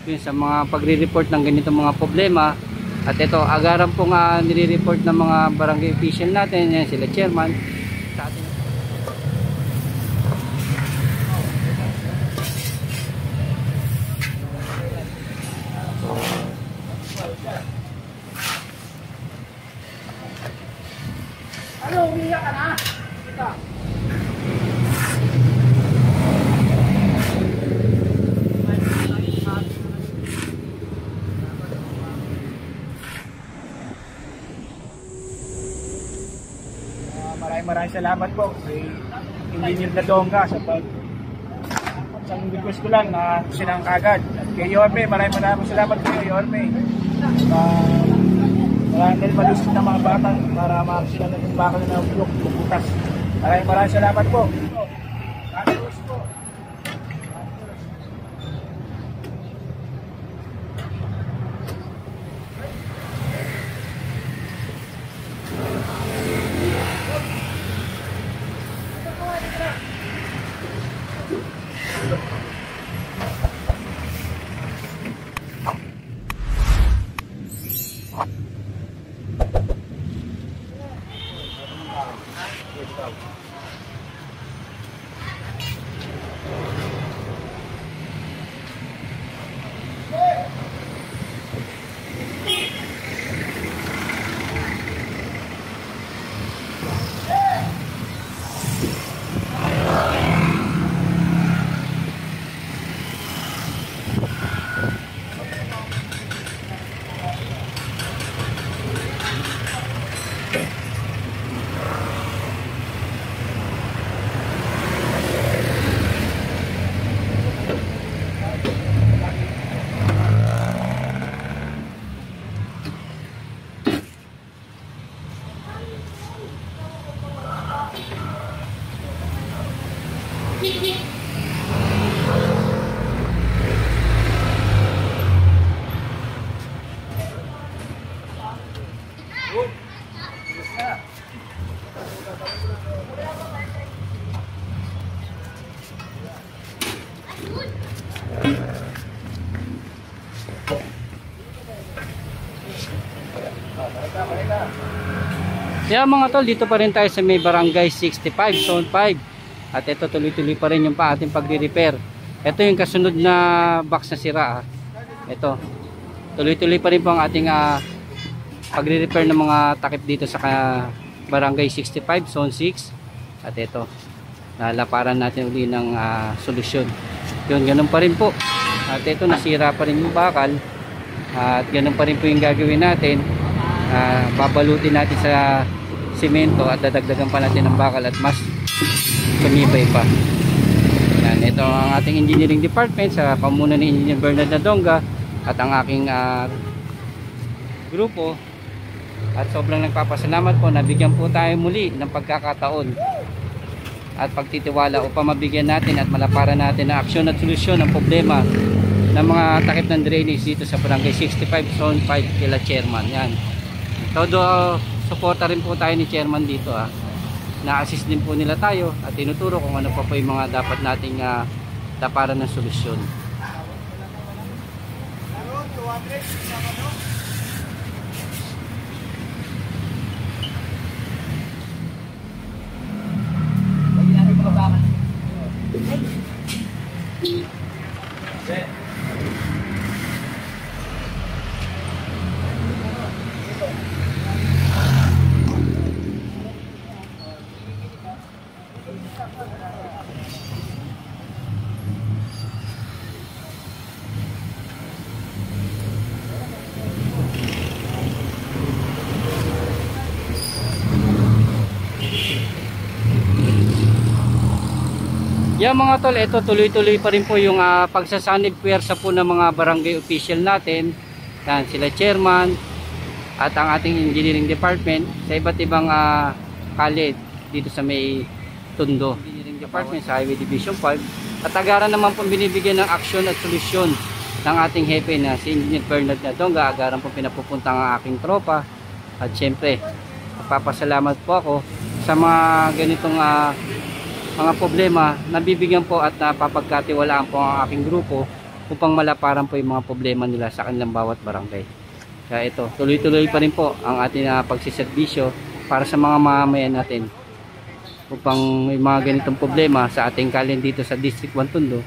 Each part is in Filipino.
Yun, sa mga pagre-report ng ganitong mga problema. At ito, agaran pong nire-report ng mga barangay official natin. Yan, sila chairman sa atin. Ano, umiyak ka na? Ito. Maraming salamat po kay Engineer Dadonga sa isang request ko lang na sinang kagad. At kay Yorme, maraming salamat kay Yorme. Maraming malusot na mga bata para makasila na yung baka na bukas. Maraming salamat po. Kaya mga tol, dito pa rin tayo sa may barangay 65 zone 5. At ito tuloy-tuloy pa rin yung ating pagre-repair. Ito yung kasunod na box na sira. Ito. Tuloy-tuloy pa rin po ang ating pagre-repair ng mga takip dito sa barangay 65 zone 6. At ito, nalaparan natin uli ng solusyon. Yun, ganun pa rin po. At ito, nasira pa rin yung bakal. At ganun pa rin po yung gagawin natin. Babalutin natin sa simento at dadagdagan pa natin ng bakal at mas sumibay pa. Yan, ito ang ating engineering department sa pamuno ni Engineer Bernard Dadonga at ang aking grupo. At sobrang nagpapasalamat po na bigyan po tayo muli ng pagkakataon at pagtitiwala upang mabigyan natin at malaparan natin na aksyon at solusyon ng problema ng mga takip ng drainage dito sa barangay 65 zone 5 kila chairman. Yan. Todo suporta rin po tayo ni chairman dito. Na-assist din po nila tayo at tinuturo kung ano pa po yung mga dapat nating laparan ng solusyon. Yan mga tol, ito tuloy-tuloy pa rin po yung pagsasanib puwersa po ng mga barangay official natin. Yan, sila chairman at ang ating engineering department sa iba't ibang kalye dito sa may Tondo. Engineering department sa Highway Division 5. At agaran naman po binibigyan ng aksyon at solusyon ng ating hepe na si Engineer Bernard Nadonga. Agaran po pinapupunta ang aking tropa. At syempre, nagpapasalamat po ako sa mga ganitong mga problema. Nabibigyan po at napapagkatiwalaan po ang aking grupo upang malaparan po yung mga problema nila sa kanilang bawat barangay. Kaya ito, tuloy-tuloy pa rin po ang ating pagsiservisyo para sa mga mamamayan natin upang yung mga ganitong problema sa ating kalye dito sa District 1 Tondo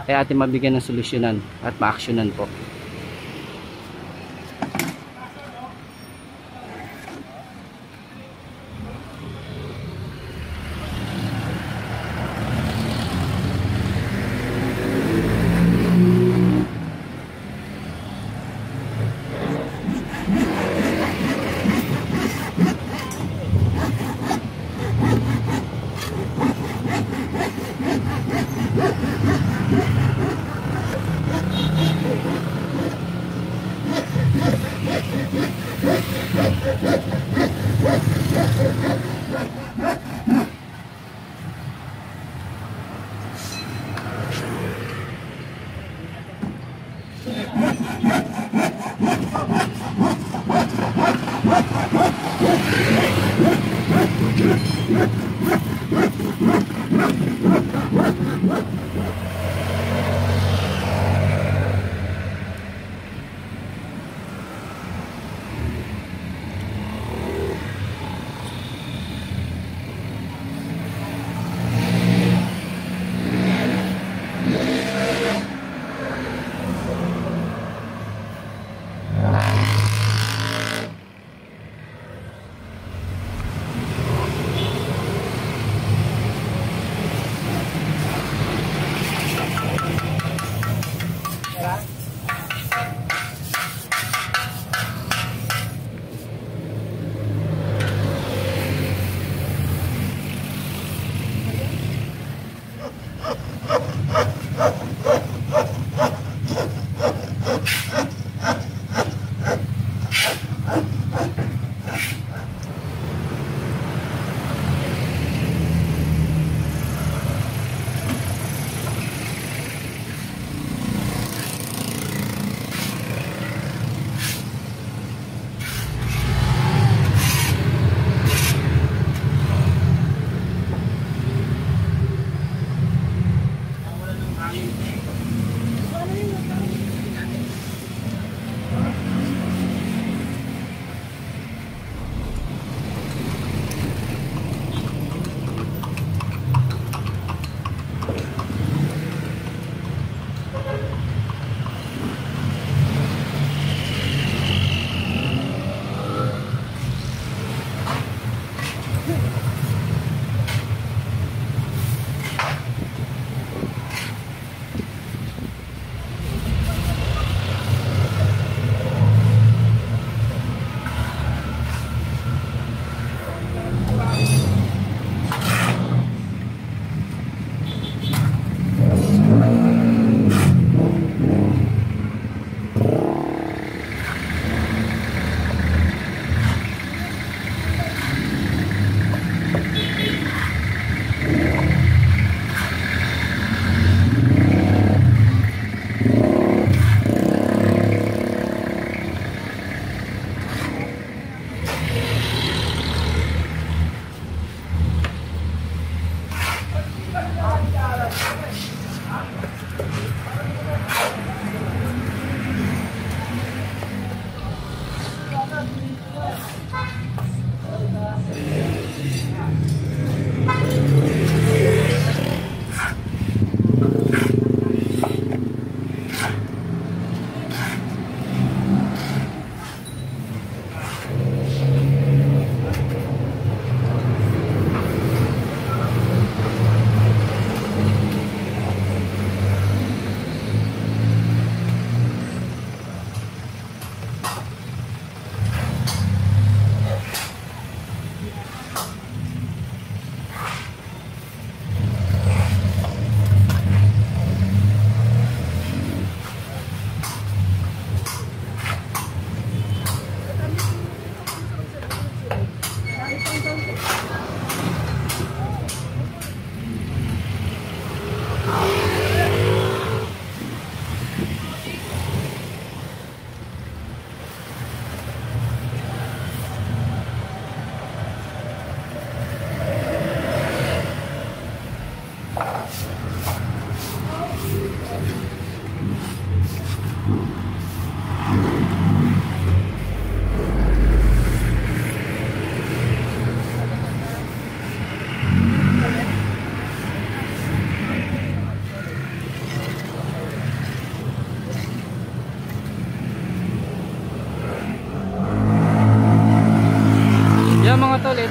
ay ating mabigyan ng solusyonan at maaksyonan po.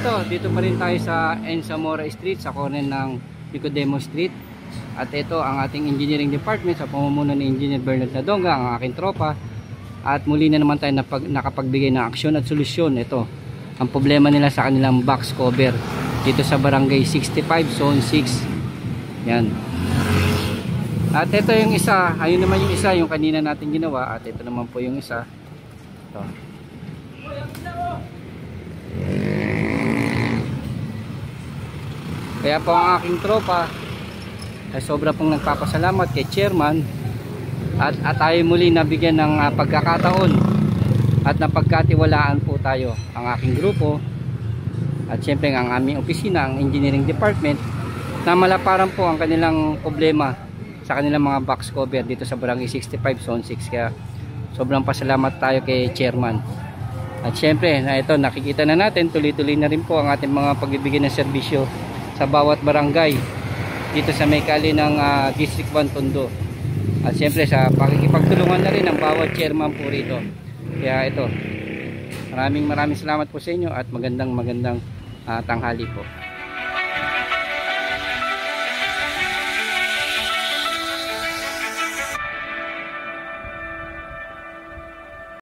ito, dito pa rin tayo sa Ensamora Street, sa corner ng Nicodemo Street. At ito ang ating engineering department sa pamumuno ni Engineer Bernard Nadonga, ang aking tropa. At muli na naman tayo nakapagbigay ng aksyon at solusyon. Ito, ang problema nila sa kanilang box cover dito sa Barangay 65, Zone 6. Yan. At ito yung isa, ayun naman yung isa, yung kanina natin ginawa. At ito naman po yung isa. Ito. Kaya po ang aking tropa ay sobra pong nagpapasalamat kay chairman at tayo muli nabigyan ng pagkakataon at napagkatiwalaan po tayo, ang aking grupo at syempre ang aming opisina, ang engineering department, na malaparan po ang kanilang problema sa kanilang mga box cover dito sa Barangay 65 Zone 6. Kaya sobrang pasalamat tayo kay chairman. At syempre na ito, nakikita na natin tuloy-tuloy na rin po ang ating mga pagbibigay ng serbisyo sa bawat barangay dito sa may kali ng District 1 Tondo. At syempre sa pakikipagtulungan na rin ng bawat chairman po rito. Kaya ito, maraming salamat po sa inyo at magandang tanghali po.